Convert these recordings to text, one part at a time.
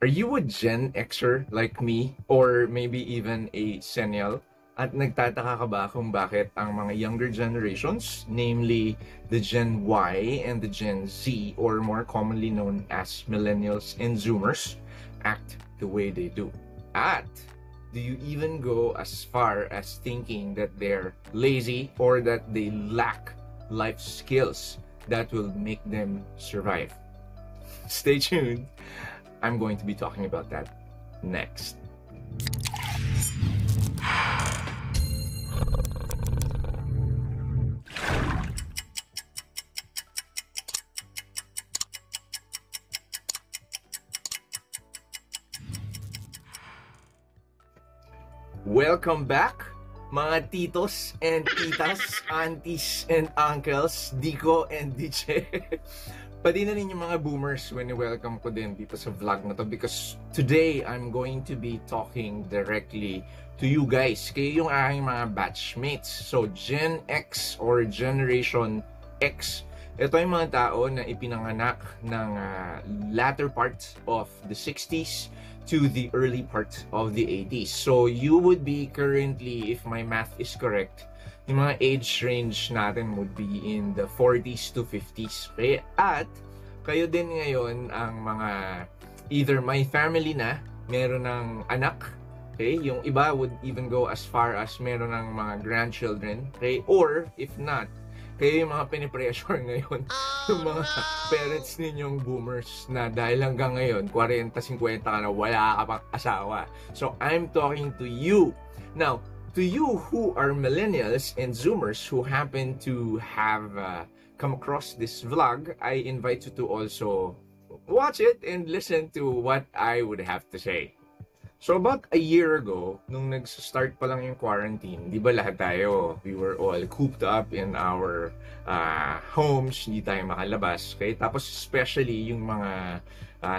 Are you a Gen Xer like me or maybe even a Millennial? At nagtataka ka ba kung bakit ang mga younger generations, namely the Gen Y and the Gen Z, or more commonly known as Millennials and Zoomers, act the way they do? At do you even go as far as thinking that they're lazy or that they lack life skills that will make them survive? Stay tuned. I'm going to be talking about that next. Welcome back, mga titos and titas, aunties and uncles, Dico and DJ. Pati na ninyo mga boomers when welcome ko din dito sa vlog na to because today I'm going to be talking directly to you guys. Kayo yung aking mga batchmates. So Gen X or Generation X. Ito yung mga tao na ipinanganak ng latter part of the 60s to the early part of the 80s. So you would be currently, if my math is correct, yung mga age range natin would be in the 40s to 50s. Okay? At kayo din ngayon ang mga either may family na, meron ng anak, okay? Yung iba would even go as far as meron ng mga grandchildren, okay? Or if not, kayo yung mga pinipressure ngayon, yung mga parents ninyong boomers na dahil hanggang ngayon, 40-50 ka na wala ka pang asawa. So, I'm talking to you. Now, to you who are millennials and zoomers who happen to have come across this vlog, I invite you to also watch it and listen to what I would have to say. So about a year ago, nung nag-start pa lang yung quarantine, di ba lahat tayo, we were all cooped up in our homes, hindi tayo makalabas. Okay? Tapos especially yung mga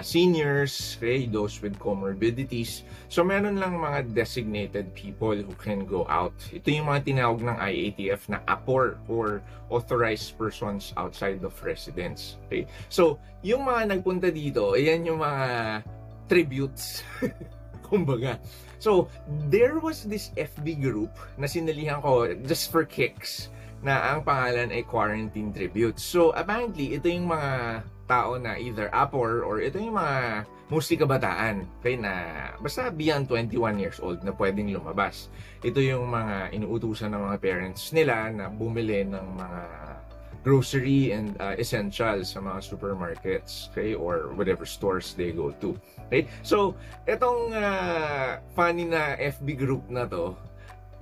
seniors, okay? Those with comorbidities. So meron lang mga designated people who can go out. Ito yung mga tinawag ng IATF na APOR or Authorized Persons Outside of Residence. Okay? So yung mga nagpunta dito, ayan yung mga tributes. Kumbaga. So, there was this FB group na sinalihan ko just for kicks na ang pangalan ay Quarantine Tribute. So, apparently, ito yung mga tao na either APOR or ito yung mga mostly kabataan. Okay, na basta beyond 21 years old na pwedeng lumabas. Ito yung mga inuutusan ng mga parents nila na bumili ng mga grocery and essentials sa mga supermarkets, okay, or whatever stores they go to. Okay? So, itong funny na FB group na to,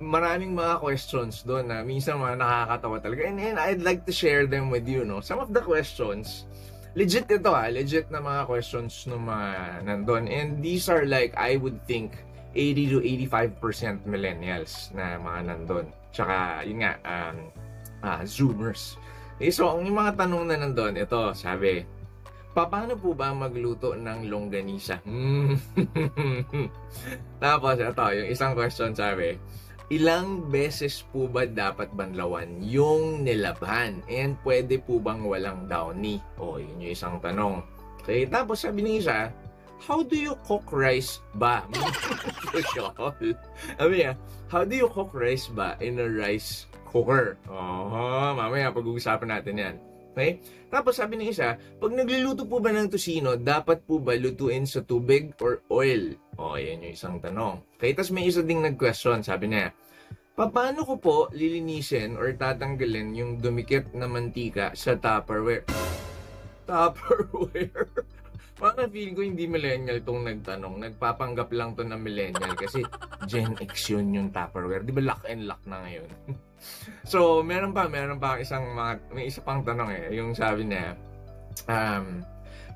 maraming mga questions doon na minsan mga nakakatawa talaga. And I'd like to share them with you, no? Some of the questions, legit ito legit na mga questions ng mga nandun. And these are like, I would think, 80 to 85% millennials na mga nandun. Tsaka, yun nga, Zoomers. Okay, so, ang mga tanong na nandun, ito, sabi, paano po ba magluto ng longganisa? Tapos, ito, yung isang question sabi, ilang beses po ba dapat banlawan yung nilabhan? And pwede po bang walang downy? O, yun yung isang tanong. Okay, tapos sabi ng isa, how do you cook rice ba? Sabi niya, how do you cook rice ba in a rice cooker? Mamaya pag-uusapan natin yan. Okay? Tapos sabi ng isa, pag nagluluto po ba ng tosino, dapat po ba lutuin sa tubig or oil? Yan yung isang tanong. Okay? Tapos may isa ding nag-question, sabi niya, paano ko po lilinisin or tatanggalin yung dumikit na mantika sa Tupperware? Tupperware? Parang feeling ko hindi millennial tong nagtanong. Nagpapanggap lang to na millennial kasi Gen X yun yung Tupperware. Di ba lock and lock na ngayon? So, meron pa may isa pang tanong yung sabi niya,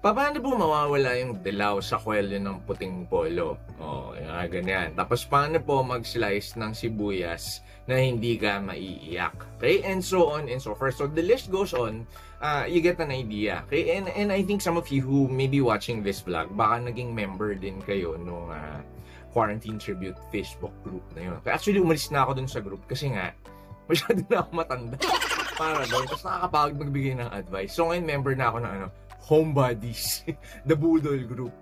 paano po mawawala yung dilaw sa kwelyo ng puting polo? Ganyan. Tapos, paano po mag-slice ng sibuyas na hindi ka maiiyak? Okay? And so on and so forth. So, the list goes on. You get an idea. Okay? And I think some of you who may be watching this vlog, baka naging member din kayo nung Quarantine Tribute Facebook group na yun. Actually, umalis na ako dun sa group kasi nga, masyado na ako matanda para doon. Tapos nakakapagod magbigay ng advice. So ngayon, member na ako ng homebodies, the Budol group.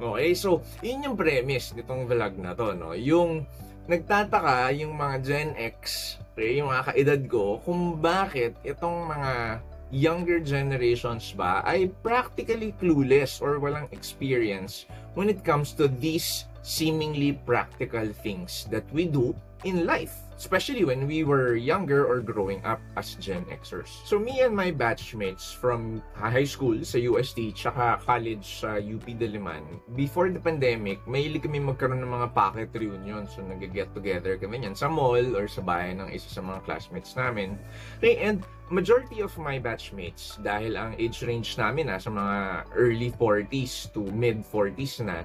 Okay, so yun yung premise nitong vlog na to, no? Yung nagtataka yung mga Gen X, okay, yung mga kaedad ko, kung bakit itong mga younger generations ba ay practically clueless or walang experience when it comes to these seemingly practical things that we do in life, especially when we were younger or growing up as GenXers. So me and my batchmates from high school sa UST tsaka college sa UP Diliman, before the pandemic, mahilig kami magkaroon ng mga pocket reunion. So nag-get together kami yan sa mall or sa bahay ng isa sa mga classmates namin. Okay, and majority of my batchmates, dahil ang age range namin sa mga early 40s to mid 40s na,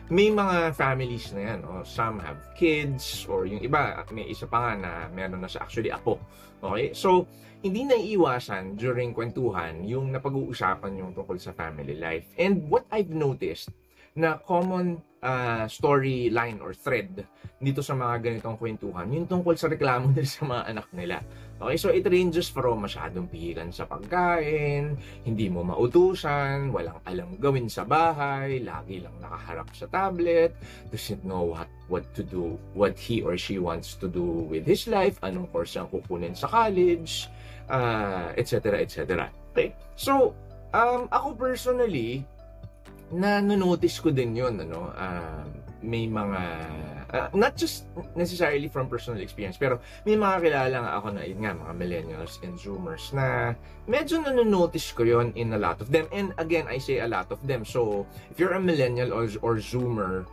may mga families na yan. Some have kids, or yung iba, may isa pa nga na meron na siya actually apo. Okay? So, hindi na iiwasan during kwentuhan yung napag-uusapan yung tungkol sa family life. And what I've noticed na common storyline or thread dito sa mga ganitong kwentuhan, yung tungkol sa reklamo nila sa mga anak nila. Okay, so it ranges from masyadong pihikan sa pagkain, hindi mo mautusan, walang alam gawin sa bahay, lagi lang nakaharap sa tablet, doesn't know what to do, what he or she wants to do with his life, anong course ang kukunin sa college, etc. etc. Okay, so ako personally, na-notice ko din yun, may mga not just necessarily from personal experience, pero may mga kilala nga ako na yun nga, mga millennials and zoomers to medyo na-notice ko yun in a lot of them. And again, I say a lot of them. So if you're a millennial or zoomer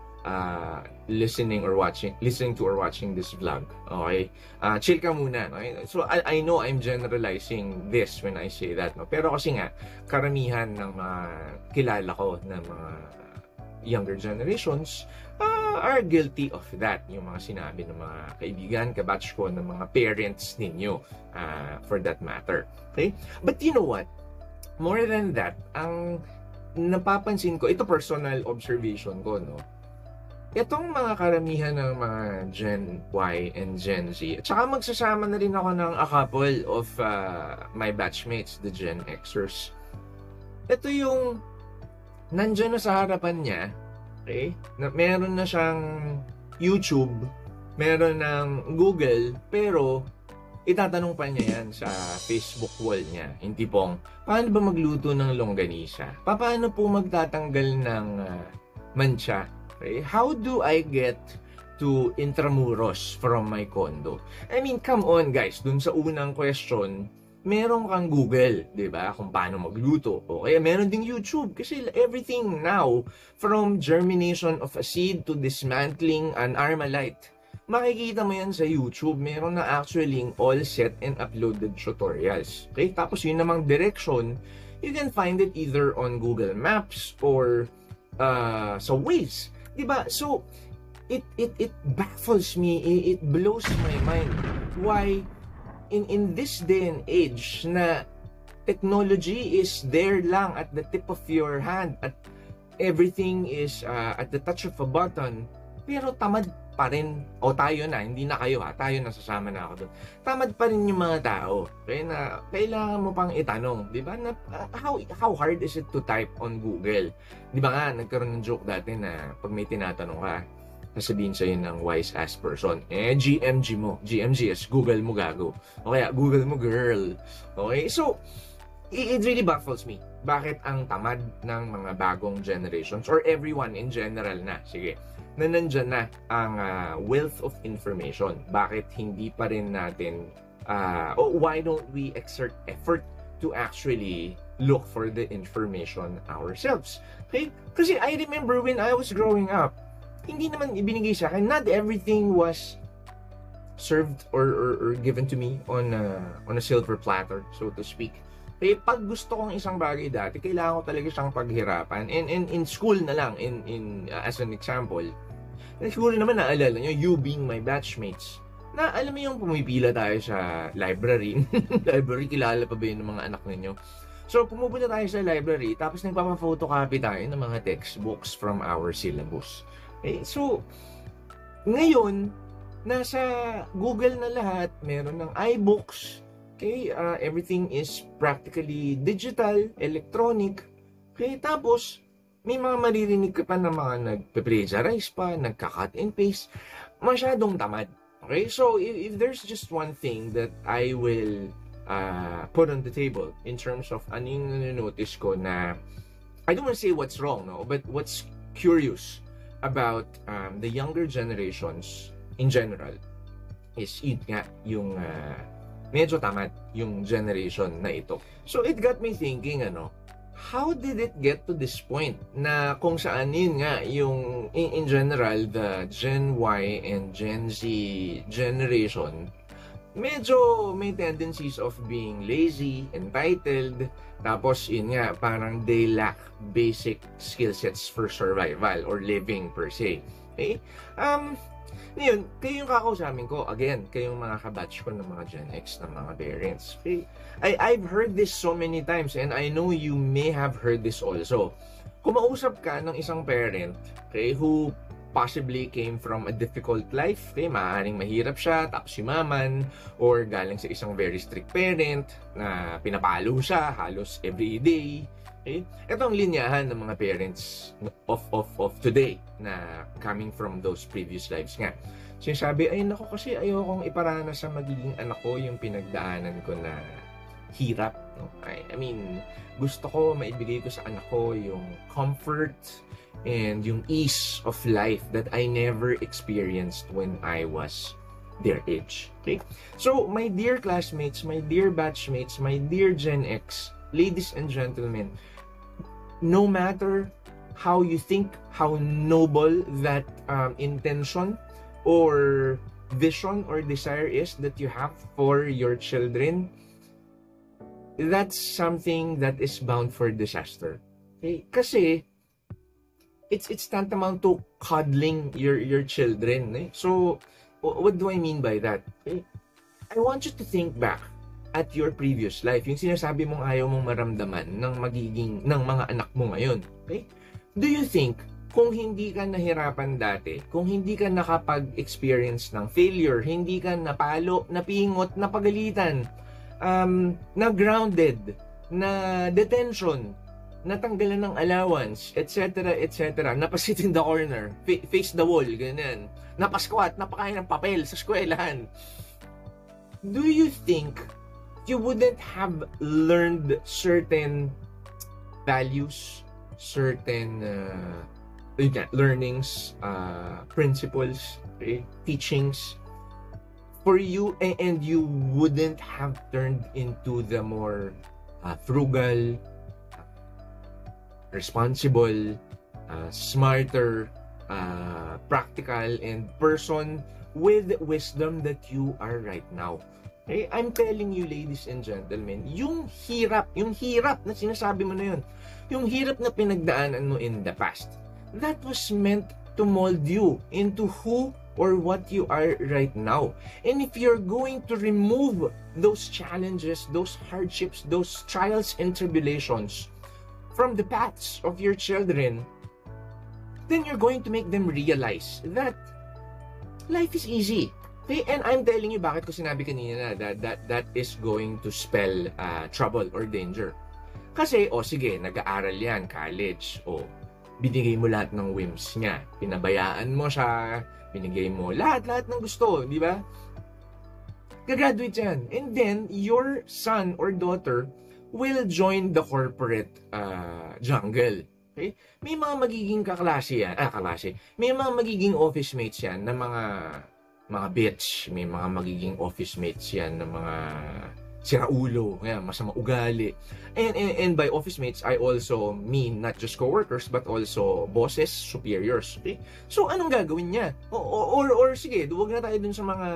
listening to or watching this vlog, okay, chill ka muna, okay? So I know I'm generalizing this when I say that, no? Pero kasi nga karamihan ng mga kilala ko na mga younger generations are guilty of that. Yung mga sinabi ng mga kaibigan, kabatch ko, ng mga parents ninyo, for that matter. Okay? But you know what? More than that, ang napapansin ko, ito personal observation ko, no? Itong mga karamihan ng mga Gen Y and Gen Z, at saka magsasama na rin ako ng a couple of my batchmates, the GenXers. Ito yung nandyan na sa harapan niya, okay? Meron na siyang YouTube, meron ng Google, pero itatanong pa niya yan sa Facebook wall niya. Yung tipong, paano ba magluto ng longganisa? Paano po magtatanggal ng mancha? Okay? How do I get to Intramuros from my condo? I mean, come on guys, dun sa unang question, meron kang Google, di ba? Kung paano magluto. O kaya meron ding YouTube. Kasi everything now, from germination of a seed to dismantling an Armalite, makikita mo yan sa YouTube. Meron na actually all set and uploaded tutorials. Okay? Tapos yun namang direction, you can find it either on Google Maps or sa Waze. Di ba? So, it baffles me, it blows my mind. Why in this day and age na technology is there lang at the tip of your hand, at everything is at the touch of a button, pero tamad pa rin, o tayo na, hindi na kayo tayo nasasama na ako doon, tamad pa rin yung mga tao, kaya na kailangan mo pang itanong, di ba, na how hard is it to type on Google? Di ba nga, nagkaroon ng joke dati na pag may tinatanong ka, sasabihin sa'yo ng wise-ass person, GMG mo. GMG is Google mo gago. O kaya, Google mo girl. Okay? So, it really baffles me. Bakit ang tamad ng mga bagong generations, or everyone in general na, sige, na nandyan na ang wealth of information. Bakit hindi pa rin natin, why don't we exert effort to actually look for the information ourselves? Okay? Kasi I remember when I was growing up, hindi naman ibinigay sa akin. Not everything was served or given to me on a silver platter, so to speak. Kaya pag gusto kong isang bagay dati, kailangan ko talaga siyang paghirapan. And in school na lang, as an example, siguro naman naalala nyo, you being my batchmates, na alam mo yung pumipila tayo sa library. Library, kilala pa ba yun ng mga anak ninyo? So, pumupunta tayo sa library, tapos nagpapa-photocopy tayo ng mga textbooks from our syllabus. Okay, so, ngayon, nasa Google na lahat, meron ng iBooks, okay, everything is practically digital, electronic, Okay, tapos, may mga maririnig ka pa na mga nagpe-plagiarize pa, nagka-cut and paste, masyadong tamad. Okay, so if there's just one thing that I will put on the table in terms of ano yung notice ko na, I don't want to say what's wrong, no, but what's curious about the younger generations in general is yun nga, yung medyo tamad yung generation na ito. So it got me thinking, how did it get to this point na kung saan yun nga yung in general the Gen Y and Gen Z generation medyo may tendencies of being lazy, entitled, tapos yun nga parang they lack basic skill sets for survival or living per se. Okay? Ngayon, kayo yung kakausapin ko, again, kayong mga kabatch ko ng mga Gen X ng mga parents. Okay? I've heard this so many times and I know you may have heard this also. Kung mausap ka ng isang parent, okay, who possibly came from a difficult life, okay, maaaring mahirap siya, tapos yumaman, or galing sa isang very strict parent na pinapalo siya halos every day. Okay? Ito ang linyahan ng mga parents of today na coming from those previous lives nga. Sinasabi, ay nako kasi ayokong iparanas sa magiging anak ko yung pinagdaanan ko na hirap. No? I mean, gusto ko maibigay ko sa anak ko yung comfort and yung ease of life that I never experienced when I was their age. Okay? So, my dear classmates, my dear batchmates, my dear Gen X, ladies and gentlemen, no matter how you think, how noble that intention or vision or desire is that you have for your children, that's something that is bound for disaster. Okay? Kasi, it's tantamount to coddling your children. Eh? So, what do I mean by that? Okay? I want you to think back at your previous life, yung sinasabi mong ayaw mong maramdaman ng mga anak mo ngayon. Okay? Do you think, kung hindi ka nahirapan dati, kung hindi ka nakapag-experience ng failure, hindi ka napalo, napingot, napagalitan, na grounded, na detention, natanggalan ng allowance, etc., etc., napasit in the corner, face the wall, ganyan, napasquat, napakain ng papel sa eskwelahan, do you think you wouldn't have learned certain values, certain learnings, principles, okay, teachings for you, and you wouldn't have turned into the more frugal, responsible, smarter, practical, and person with wisdom that you are right now. Okay? I'm telling you, ladies and gentlemen, yung hirap na sinasabi mo na yun, yung hirap na pinagdaanan mo in the past, that was meant to mold you into who or what you are right now. And if you're going to remove those challenges, those hardships, those trials and tribulations from the paths of your children, then you're going to make them realize that life is easy. Okay? And I'm telling you bakit ko sinabi kanina na that is going to spell trouble or danger. Kasi, sige, nag-aaral yan, college, binigay mo lahat ng whims niya, pinabayaan mo siya, binigay mo lahat ng gusto, di ba? Gagraduate yan. And then, your son or daughter will join the corporate jungle. Okay? May mga magiging kaklase yan, may mga magiging office mates yan na mga bitch, may mga magiging office mates yan na mga siraulo, masama ugali. And by office mates, I also mean not just coworkers but also bosses, superiors. Okay? So, anong gagawin niya? Or sige, duwag na tayo dun sa mga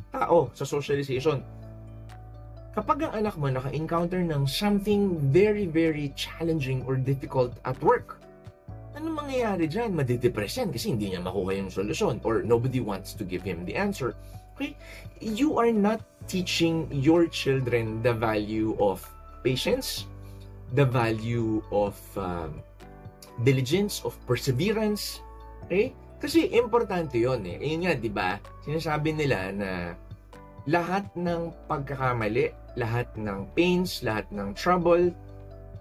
tao, sa socialization. Kapag ang anak mo naka-encounter ng something very, very challenging or difficult at work, ano mangyayari dyan? Madidepress yan kasi hindi niya makuha yung solusyon or nobody wants to give him the answer. Okay? You are not teaching your children the value of patience, the value of diligence, of perseverance. Okay? Kasi importante yun eh. Ayun nga, di ba? Sinasabi nila na lahat ng pagkakamali, lahat ng pains, lahat ng trouble,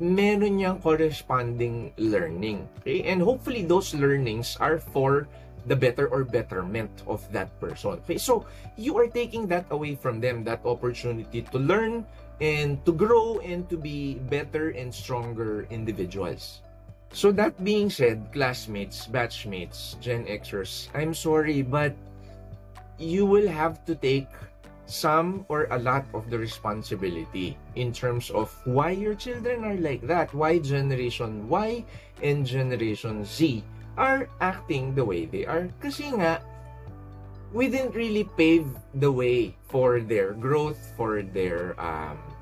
meron niyang corresponding learning. Okay? And hopefully those learnings are for the better or betterment of that person. Okay? So you are taking that away from them, that opportunity to learn and to grow and to be better and stronger individuals. So that being said, classmates, batchmates, GenXers, I'm sorry, but you will have to take some or a lot of the responsibility in terms of why your children are like that, why Generation Y and Generation Z are acting the way they are. Kasi nga, we didn't really pave the way for their growth, for their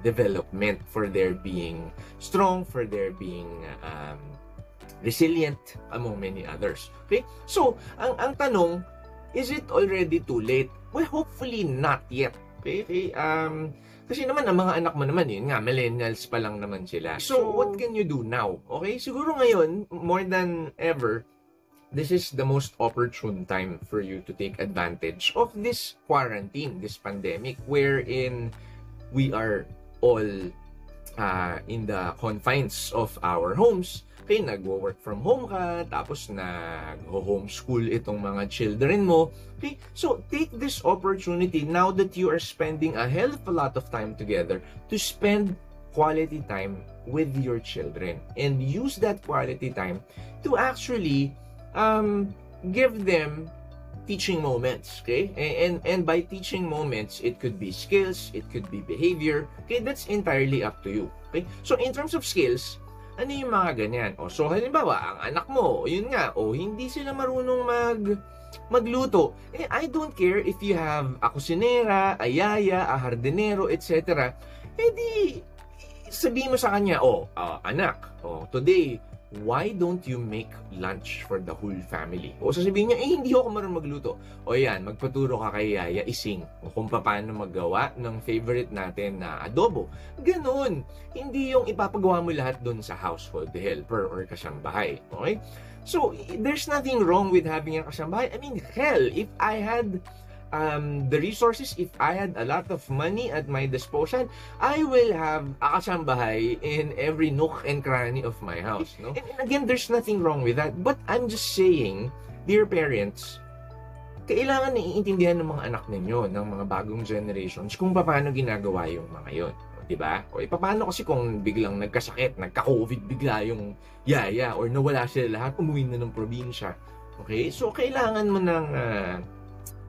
development, for their being strong, for their being resilient, among many others. Okay? So, ang tanong, is it already too late? Well, hopefully not yet. Okay? Kasi naman, ang mga anak mo naman, yun nga, millennials pa lang naman sila. So, what can you do now? Okay? Siguro ngayon, more than ever, this is the most opportune time for you to take advantage of this quarantine, this pandemic, wherein we are all in the confines of our homes. Okay, nagwo-work from home ka, tapos nag-homeschool itong mga children mo. Okay, so take this opportunity now that you are spending a hell of a lot of time together to spend quality time with your children and use that quality time to actually give them teaching moments, okay? And by teaching moments, it could be skills, it could be behavior, okay? That's entirely up to you, okay? So in terms of skills, ano yung mga ganyan? O, so halimbawa, ang anak mo, yun nga, hindi sila marunong magluto. I don't care if you have a kusinera, a yaya, a hardinero, etc. Di, sabihin mo sa kanya, anak, today, why don't you make lunch for the whole family? O sasabihin niya, hindi ako marunong magluto. O yan, magpaturo ka kay Yaya ising o kung paano magawa ng favorite natin na adobo. Ganon. Hindi yung ipapagawa mo lahat dun sa household helper or kasambahay. Okay? So, there's nothing wrong with having a kasambahay. I mean, hell, if I had the resources, if I had a lot of money at my disposal, I will have a kasambahay in every nook and cranny of my house. No? And again, there's nothing wrong with that. But I'm just saying, dear parents, kailangan naiintindihan ng mga anak ninyo, ng mga bagong generations, kung paano ginagawa yung mga yon. Diba? O paano kasi kung biglang nagkasakit, nagka-COVID bigla yung yaya, or nawala sila lahat, umuwi na ng probinsya. Okay? So, kailangan mo ng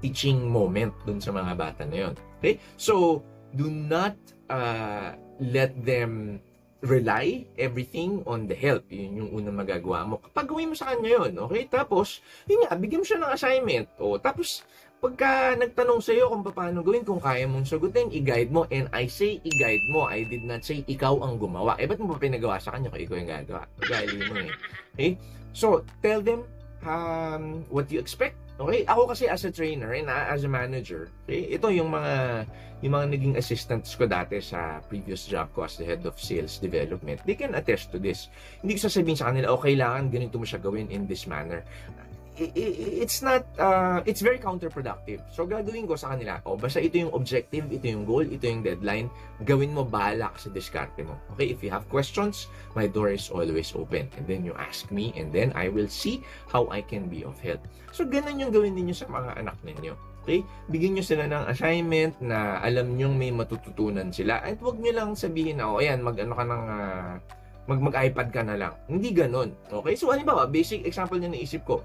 teaching moment dun sa mga bata na yun. Okay? So, do not let them rely everything on the help. Yun yung unang magagawa mo. Kapag gawin mo sa kanya yun, okay? Tapos, yun nga, bigyan mo siya ng assignment. Tapos, pagka nagtanong sa'yo kung paano gawin, kung kaya mong sagutin, i-guide mo. And I say i-guide mo. I did not say ikaw ang gumawa. Ba't mo pa pinagawa sa kanya kung ikaw yung gagawa? Gali mo eh. Okay? So, tell them what you expect. Okay? Ako kasi as a trainer and as a manager, okay? Ito yung mga naging assistants ko dati sa previous job ko as the head of sales development. They can attest to this. Hindi ko sasabihin sa kanila, kailangan ganito mo siya gawin in this manner. It's not, it's very counterproductive. So, gagawin ko sa kanila, basta ito yung objective, ito yung goal, ito yung deadline, gawin mo, bahala ka sa diskarte mo. Okay? If you have questions, my door is always open. And then you ask me, and then I will see how I can be of help. So, ganun yung gawin ninyo sa mga anak ninyo. Okay? Bigyan nyo sila ng assignment na alam nyo may matututunan sila. At huwag nyo lang sabihin na, ayan, mag-iPad ka na lang. Hindi ganun. Okay? So, halimbawa, basic example na naisip ko,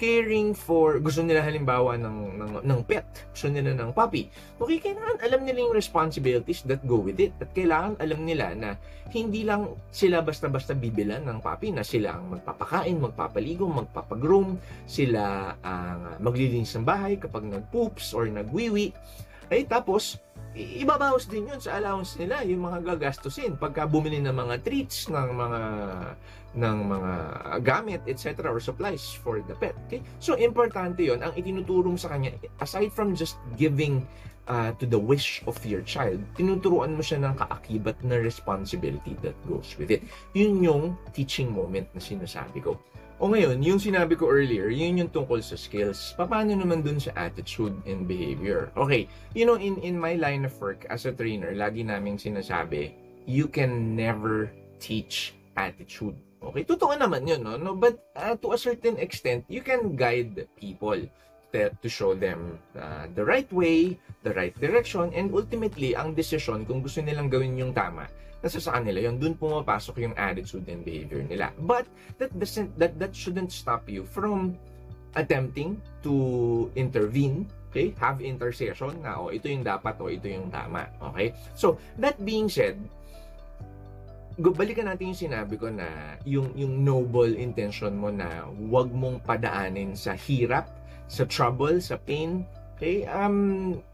caring for, gusto nila halimbawa ng pet, gusto nila ng puppy. Okay, kailangan alam nila yung responsibilities that go with it. At kailangan alam nila na hindi lang sila basta-basta bibilan ng puppy, na sila ang magpapakain, magpapaligo, magpapagroom, sila ang maglilinis ng bahay kapag nag-poops or nagwiwi. Ay, tapos, ibabawas din yun sa allowance nila, yung mga gagastusin pagka bumili ng mga treats, ng mga gamit, etc. or supplies for the pet. Okay? So, importante yon. Ang itinuturo sa kanya, aside from just giving to the wish of your child, tinuturuan mo siya ng kaakibat na responsibility that goes with it. Yun yung teaching moment na sinasabi ko. O ngayon, yung sinabi ko earlier, yun yung tungkol sa skills. Paano naman dun sa attitude and behavior? Okay, you know, in my line of work as a trainer, lagi naming sinasabi, you can never teach attitude. Okay, totoo naman yun, no? But to a certain extent, you can guide people to show them the right way, the right direction, and ultimately, ang decision kung gusto nilang gawin yung tama, nasa sa kanila yun. Doon pumapasok yung attitude and behavior nila. But that shouldn't stop you from attempting to intervene. Okay, have intercession na, ito yung dapat, ito yung tama. Okay, so that being said, balikan natin yung sinabi ko na yung noble intention mo na huwag mong padaanin sa hirap, sa trouble, sa pain. Okay,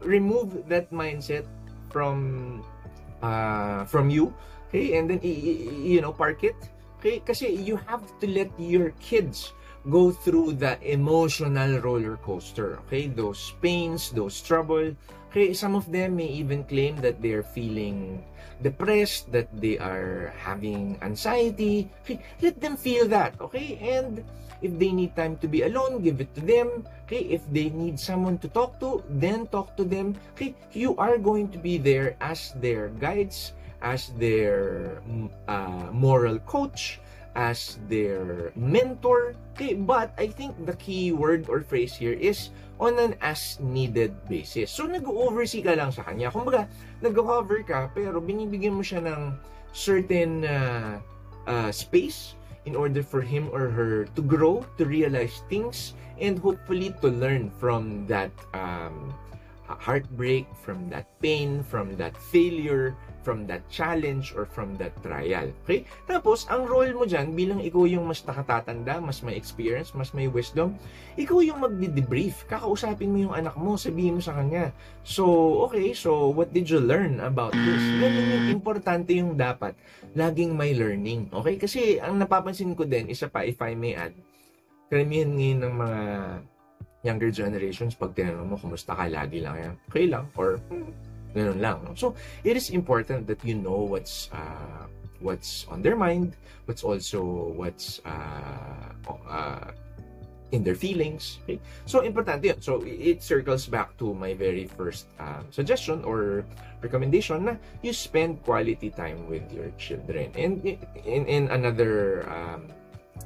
remove that mindset from you. Okay, and then park it. Okay, kasi you have to let your kids go through the emotional roller coaster. Okay, those pains, those trouble. Okay, some of them may even claim that they're feeling depressed, that they are having anxiety. Okay, let them feel that. Okay, and if they need time to be alone, give it to them. Okay, if they need someone to talk to, then talk to them. Okay, you are going to be there as their guides, as their moral coach, as their mentor. Okay, but I think the key word or phrase here is on an as-needed basis. So, nag-oversee ka lang sa kanya. Kumbaga, nag-cover ka, pero binibigyan mo siya ng certain space in order for him or her to grow, to realize things, and hopefully to learn from that heartbreak, from that pain, from that failure, from that challenge, or from that trial. Okay? Tapos, ang role mo dyan, bilang ikaw yung mas nakatatanda, mas may experience, mas may wisdom, ikaw yung magdi-debrief. Kakausapin mo yung anak mo, sabihin mo sa kanya, so, okay, so, what did you learn about this? Ganun yung importante yung dapat. Laging may learning. Okay? Kasi, ang napapansin ko din, isa pa, if I may add, karamihan ngayon ng mga younger generations, pag tinanong mo, kumusta ka, lagi lang yan, okay lang, or ganun lang. So, it is important that you know what's on their mind, what's in their feelings. Okay? So, importante yun. So, it circles back to my very first suggestion or recommendation na you spend quality time with your children. And in another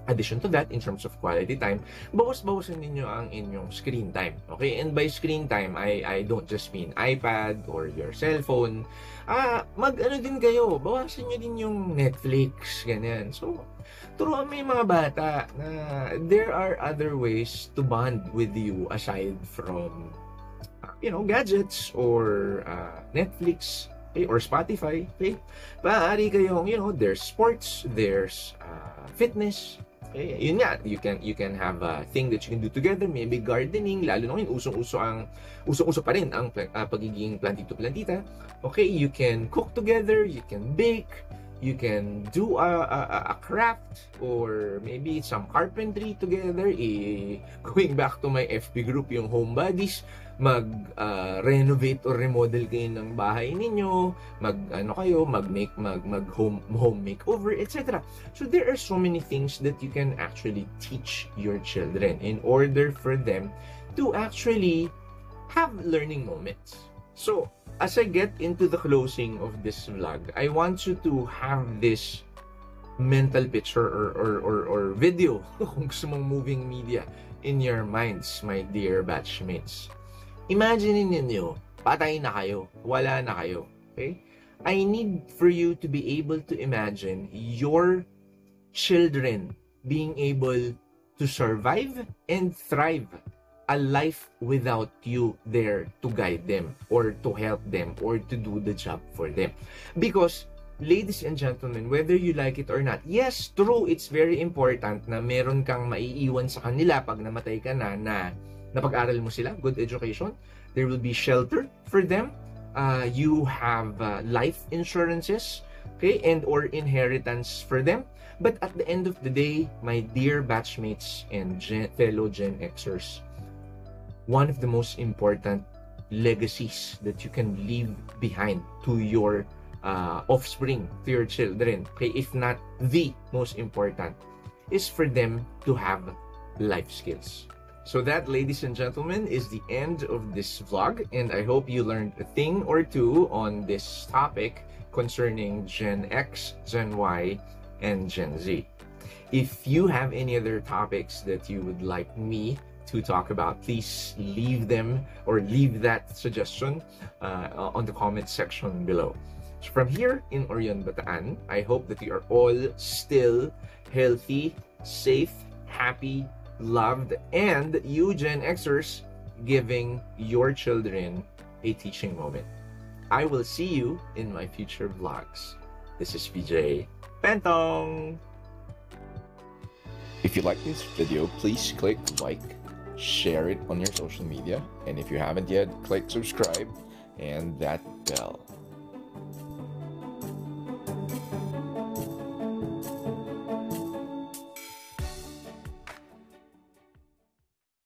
addition to that, in terms of quality time, bawas-bawasan ninyo ang inyong screen time. Okay? And by screen time, I don't just mean iPad or your cellphone. Mag-ano din kayo, bawasan nyo din yung Netflix, ganyan. So, turuan mo yung mga bata na there are other ways to bond with you aside from, gadgets or Netflix, okay, or Spotify. Okay? Maaari kayong, there's sports, there's fitness. Okay, yun nga, you can have a thing that you can do together, maybe gardening, lalo na ngayon usong-uso pa rin ang pagiging plantito-plantita. Okay, you can cook together, you can bake, you can do a craft, or maybe some carpentry together. Going back to my FB group, yung homebodies, mag-renovate or remodel kayo ng bahay ninyo, mag-home makeover, etc. So there are so many things that you can actually teach your children in order for them to actually have learning moments. So, as I get into the closing of this vlog, I want you to have this mental picture or video, kung gusto mong moving media, in your minds, my dear batchmates. Imagine ninyo, patay na kayo, wala na kayo, okay? I need for you to be able to imagine your children being able to survive and thrive a life without you there to guide them or to help them or to do the job for them. Because, ladies and gentlemen, whether you like it or not, yes, true, it's very important na meron kang maiiwan sa kanila pag namatay ka na napag-aral mo sila, good education. There will be shelter for them. You have life insurances, okay, and or inheritance for them. But at the end of the day, my dear batchmates and fellow GenXers, one of the most important legacies that you can leave behind to your offspring, to your children, okay, if not the most important, is for them to have life skills. So that, ladies and gentlemen, is the end of this vlog, and I hope you learned a thing or two on this topic concerning Gen X, Gen Y, and Gen Z. If you have any other topics that you would like me to talk about, please leave them or leave that suggestion on the comment section below. So from here in Orion, Bataan, I hope that you are all still healthy, safe, happy, loved, and you Gen Xers giving your children a teaching moment. I will see you in my future vlogs. This is PJ Bentong. If you like this video, please click like, share it on your social media, and if you haven't yet, click subscribe and that bell.